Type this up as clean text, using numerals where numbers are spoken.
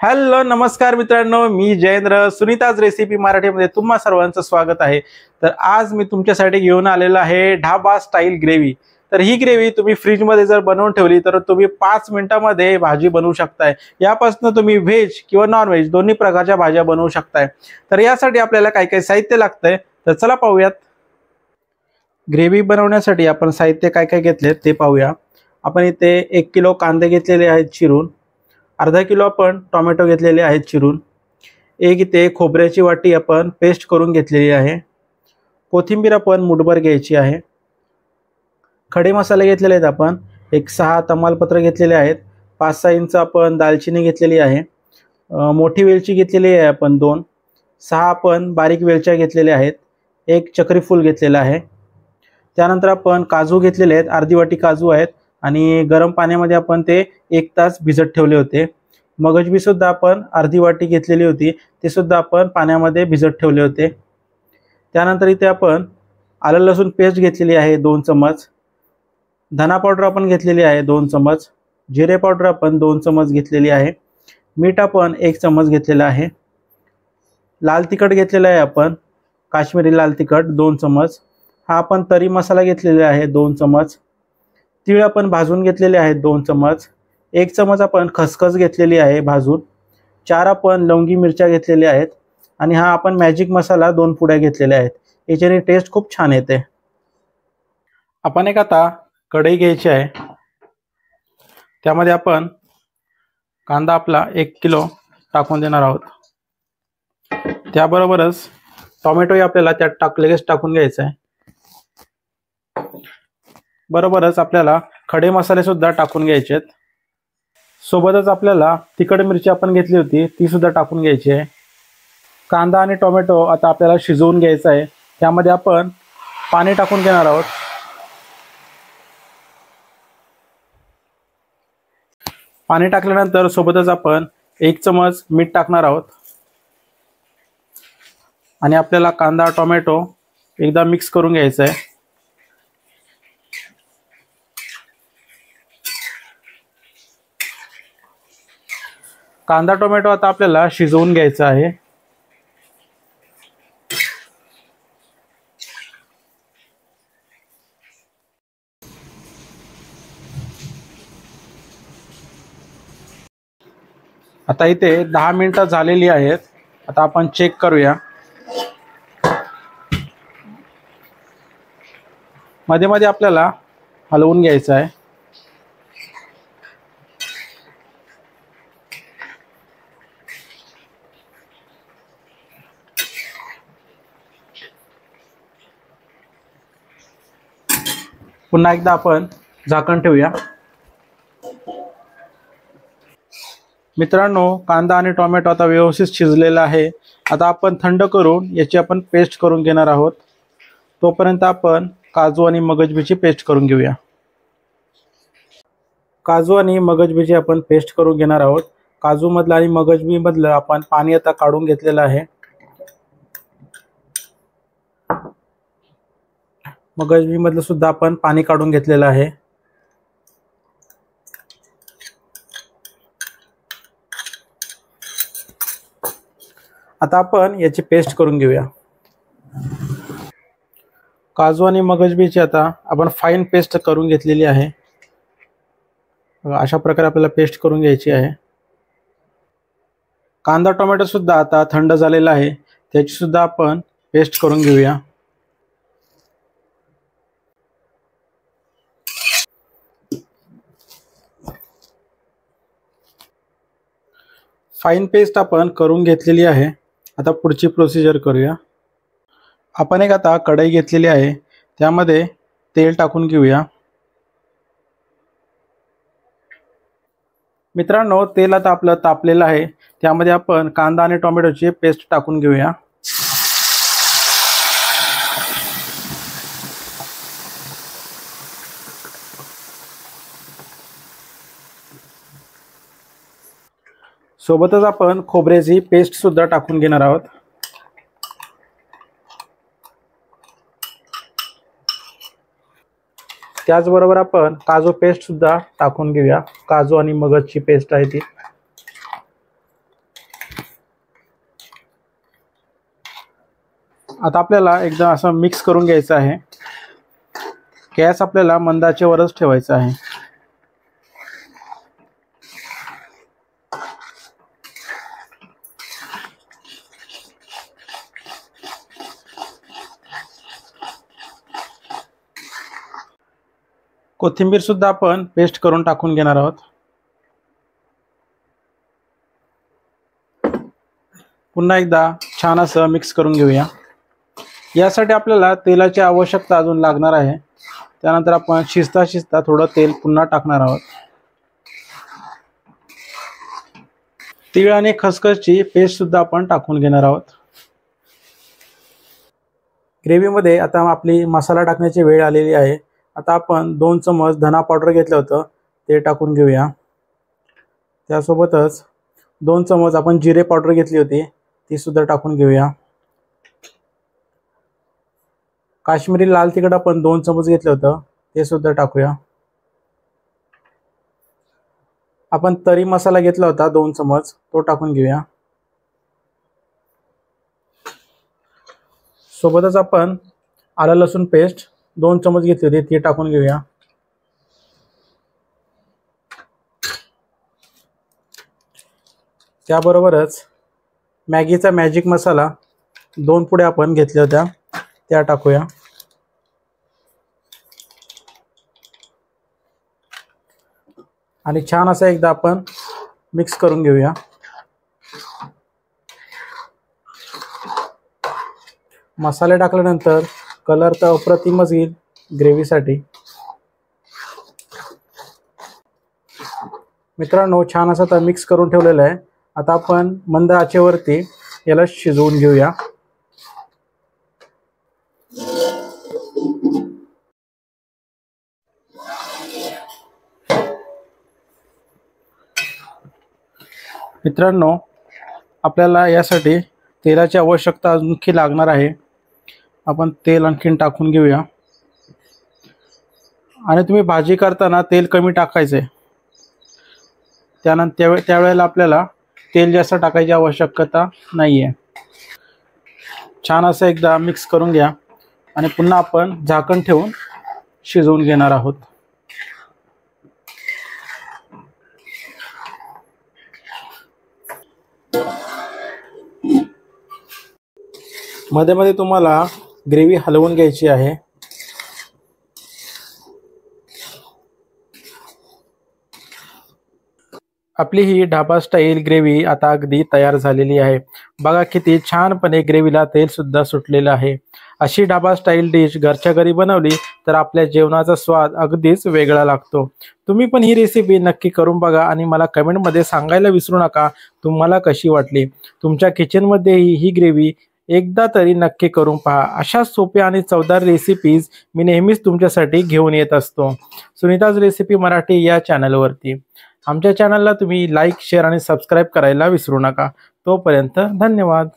Hello नमस्कार मित्रांनो, मी Jayendra. Sunita's recipe मराठीमध्ये तुम्हा सर्वांचं स्वागत आहे. तर आज मी तुमच्यासाठी घेऊन आलेलो आहे ढाबा स्टाईल ग्रेव्ही. तर ही ग्रेव्ही तुम्ही फ्रीजमध्ये जर बनवून ठेवली तर तुम्ही 5 मिनिटांमध्ये भाजी बनवू शकताय. यापासून तुम्ही व्हेज किंवा नॉन व्हेज दोन्ही प्रकारच्या भाज्या बनवू शकताय. तर यासाठी आपल्याला काय काय साहित्य लागतंय तर चला पाहूयात. ग्रेव्ही बनवण्यासाठी आपण साहित्य काय काय घेतले ते पाहूया. आपण इथे 1 किलो कांदे घेतलेले आहेत चिरून, अर्धा किलो आपण टोमॅटो घेतलेले आहेत चिरून, एक इथे खोबऱ्याची वाटी आपण पेस्ट करून घेतलेली आहे, कोथिंबीर आपण मुठभर घ्यायची आहे, खडे मसाले घेतलेले आहेत आपण एक 6 तमालपत्र घेतलेले आहेत, 5-6 इंच आपण दालचिनी घेतलेली आहे, मोठी वेलची घेतलेली आहे आपण 2, 6 आपण बारीक वेलच्या घेतलेल्या आहेत, एक चक्री फूल घेतलेला आहे. त्यानंतर आपण काजू घेतलेले आहेत, अर्धी वाटी काजू आहेत आणि गरम पाण्यामध्ये आपण ते 1 तास भिजत ठेवले होते. मगजबी सुद्धा आपण अर्धी वाटी घेतलेली होती, ते सुद्धा आपण पाण्यामध्ये भिजत ठेवले होते. त्यानंतर इथे आपण आलं लसूण पेस्ट घेतलेली आहे 2 चमच, धना पावडर आपण घेतलेली आहे 2 चमच, जिरे पावडर आपण 2 चमच घेतलेली आहे, मीठ आपण 1 चमच घेतलेला आहे, लाल तिखट घेतलेला आहे आपण काश्मीरी लाल तिखट 2 चमच, हा आपण तरी मसाला घेतलेला आहे 2 चमच, तीळ आपण भाजून घेतलेले आहेत 2 चमच, 1 चमच आपण खसखस घेतलेली आहे भाजून, 4 आपण लवंगी मिरच्या घेतलेल्या आहेत आणि हा आपण मॅजिक मसाला 2 पुड्या घेतलेल्या आहेत. याच्याने टेस्ट खूप छान येते. आपण एक आता कढई घ्यायची आहे, त्यामध्ये आपण कांदा आपला 1 किलो टाकून देणार आहोत. त्याबरोबरच टोमॅटोही आपल्याला त्यात लगेच टाकून घ्यायचा आहे. बरोबरच आपल्याला खडे मसाले सुद्धा टाकून घ्यायचे आहेत. सोबतच आपल्याला तिखट मिरची आपण घेतली होती ती सुद्धा टाकून घ्यायची आहे. कांदा आणि टोमॅटो आता आपल्याला शिजवून घ्यायचा आहे. त्यामध्ये आपण पाणी टाकून घेणार आहोत. पाणी टाकल्यानंतर सोबतच आपण 1 चमच मीठ टाकणार आहोत आणि आपल्याला कांदा टोमॅटो एकदा मिक्स करून घ्यायचा आहे. कांदा टोमॅटो आता आपल्याला शिजवून घ्यायचा आहे. आता इथे 10 मिनिटं झालेली आहेत. आता आपण चेक करूया. मध्ये मध्ये आपल्याला हलवून घ्यायचं आहे. पुन्हा एकदा आपण झाकण ठेवूया. मित्रांनो, कांदा आणि टोमॅटो आता व्यवस्थित शिजलेला आहे. आता आपण थंड करून याची आपण पेस्ट करून घेणार आहोत. तोपर्यंत आपण काजू आणि मगजबीची पेस्ट करून घेऊया. काजू आणि मगजबीची आपण पेस्ट करून घेणार आहोत. काजू मधलं आणि मगजबी मधलं आपण पाणी आता काढून घेतलेलं आहे. मगजबी मधलं सुद्धा आपण पाणी काढून घेतलेलं आहे. आता आपण याची पेस्ट करून घेऊया. काजू आणि मगजबीची आता आपण फाईन पेस्ट करून घेतलेली आहे. अशा प्रकारे आपल्याला पेस्ट करून घ्यायची आहे. कांदा टोमॅटो सुद्धा आता थंड झालेला आहे, त्याची सुद्धा आपण पेस्ट करून घेऊया. फाईन पेस्ट आपण करून घेतलेली आहे. आता पुढची प्रोसिजर करूया. आपण एक आता कढई घेतलेली आहे, त्यामध्ये तेल टाकून घेऊया. मित्रांनो, तेल आता आपलं तापलेलं आहे, त्यामध्ये आपण कांदा आणि टोमॅटोची पेस्ट टाकून घेऊया. सोबतच आपण खोबऱ्याची पेस्ट सुद्धा टाकून घेणार आहोत. त्याचबरोबर आपण काजू पेस्ट सुद्धा टाकून घेऊया. काजू आणि मगजची पेस्ट आहे ती. आता आपल्याला एकदा असं मिक्स करून घ्यायचं आहे। गॅस आपल्याला मंद आचेवरच ठेवायचा आहे। कोथिंबीर सुद्धा आपण पेस्ट करून टाकून घेणार आहोत। पुन्हा एकदा छान असं मिक्स करून घेऊया। यासाठी आपल्याला तेलाची आवश्यकता अजून लागणार आहे। त्यानंतर आपण शिजता थोडं तेल पुन्हा टाकणार आहोत। तीळ आणि खसखसची पेस्ट सुद्धा आपण टाकून घेणार आहोत। ग्रेव्हीमध्ये आता आपली मसाला टाकण्याची वेळ आलेली आहे। आता आपण 2 चमच धना पावडर घेतलं होतं ते टाकून घेऊया। त्यासोबतच 2 चमच आपण जिरे पावडर घेतली होती ती सुद्धा टाकून घेऊया। काश्मीरी लाल तिखट आपण 2 चमच घेतलं होतं ते सुद्धा टाकूया। आपण तरी मसाला घेतला होता 2 चमच तो टाकून घेऊया। सोबतच आपण आलं लसूण पेस्ट 2 चमच घेतली होती ती टाकून घेऊया। त्याबरोबरच मॅगीचा मॅजिक मसाला 2 पुड्या आपण घेतल्या होत्या त्या टाकूया। आणि छान असं एकदा आपण मिक्स करून घेऊया। मसाले टाकल्यानंतर कलर तर अप्रतिमच येईल ग्रेव्हीसाठी। मित्रांनो छान असं तर मिक्स करून ठेवलेलं आहे। आता आपण मंद आचेवरती याला शिजवून घेऊया। मित्रांनो आपल्याला यासाठी तेलाची आवश्यकता आणखी लागणार आहे। आपण तेल आणखीन टाकून घेऊया। आणि तुम्ही भाजी करताना तेल कमी टाकायचे। त्यानंतर त्यावेळेला आपल्याला तेल जास्त टाकायची आवश्यकता नाहीये। छान असं एकदा मिक्स करून घ्या आणि पुन्हा आपण झाकण ठेवून शिजवून घेणार आहोत। मध्ये मध्ये तुम्हाला ग्रेव्ही हलवून घ्यायची आहे। आपली ही ढाबा स्टाईल ग्रेव्ही आता अगदी तयार झालेली आहे। बघा किती छानपणे ग्रेव्हीला तेल सुद्धा सुटलेलं आहे। अशी ढाबा स्टाईल डिश घरच्या घरी बनवली तर आपल्या जेवणाचा स्वाद अगदीच वेगळा लागतो। तुम्ही पण ही रेसिपी नक्की करून बघा आणि मला कमेंटमध्ये सांगायला विसरू नका तुम्हाला कशी वाटली। तुमच्या किचनमध्ये ही ग्रेव्ही एकदा तरी नक्की करून पहा। अशा सोप्या आणि चवदार रेसिपीज मी नेहमीच तुमच्यासाठी घेऊन येत असतो सुनीताज रेसिपी मराठी या चॅनलवरती। आमच्या चॅनलला तुम्ही लाईक, शेअर आणि सबस्क्राईब करायला विसरू नका। तोपर्यंत धन्यवाद।